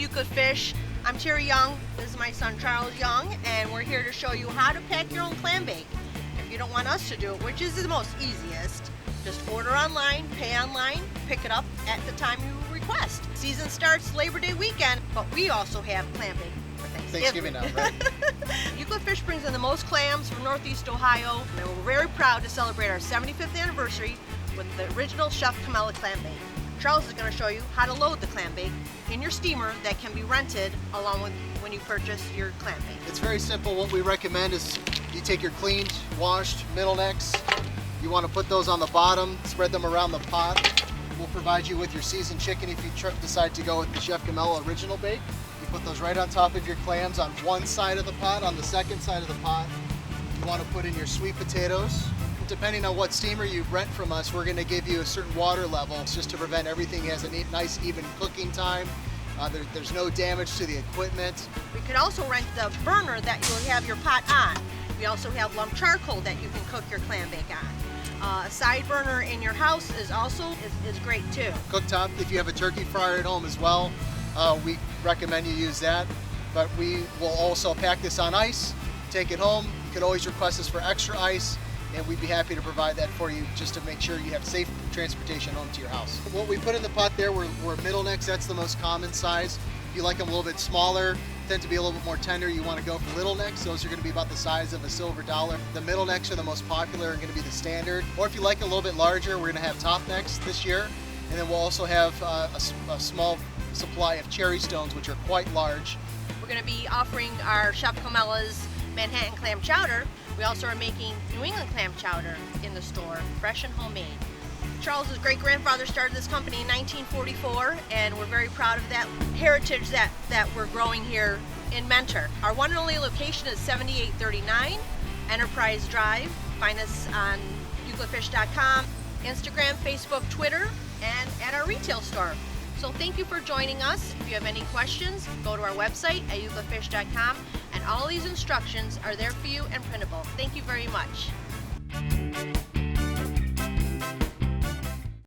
Euclid Fish. I'm Terry Young. This is my son Charles Young, and we're here to show you how to pack your own clam bake. If you don't want us to do it, which is the most easiest, just order online, pay online, pick it up at the time you request. Season starts Labor Day weekend, but we also have clam bake for Thanksgiving now, right? Euclid Fish brings in the most clams from Northeast Ohio, and we're very proud to celebrate our 75th anniversary with the original Chef Camella clam bake. Charles is going to show you how to load the clam bake in your steamer that can be rented along with when you purchase your clam bake. It's very simple. What we recommend is you take your cleaned, washed middle necks. You want to put those on the bottom, spread them around the pot. We'll provide you with your seasoned chicken if you decide to go with the Chef Camella original bake. You put those right on top of your clams on one side of the pot. On the second side of the pot, you want to put in your sweet potatoes. Depending on what steamer you rent from us, we're going to give you a certain water level just to prevent everything has a nice even cooking time. There's no damage to the equipment. We could also rent the burner that you'll have your pot on. We also have lump charcoal that you can cook your clam bake on. A side burner in your house is great too. Cooktop, if you have a turkey fryer at home as well, we recommend you use that. But we will also pack this on ice, take it home. You could always request us for extra ice, and we'd be happy to provide that for you just to make sure you have safe transportation home to your house. What we put in the pot there were middle necks. That's the most common size. If you like them a little bit smaller, tend to be a little bit more tender, you want to go for little necks. Those are going to be about the size of a silver dollar. The middle necks are the most popular and going to be the standard. Or if you like a little bit larger, we're going to have top necks this year. And then we'll also have a small supply of cherry stones, which are quite large. We're going to be offering our Chef Camella's Manhattan clam chowder. We also are making New England clam chowder in the store, fresh and homemade. Charles's great-grandfather started this company in 1944, and we're very proud of that heritage that we're growing here in Mentor. Our one and only location is 7839 Enterprise Drive. Find us on euclidfish.com, Instagram, Facebook, Twitter, and at our retail store. So thank you for joining us. If you have any questions, go to our website at euclidfish.com, and all these instructions are there for you and printable. Thank you very much.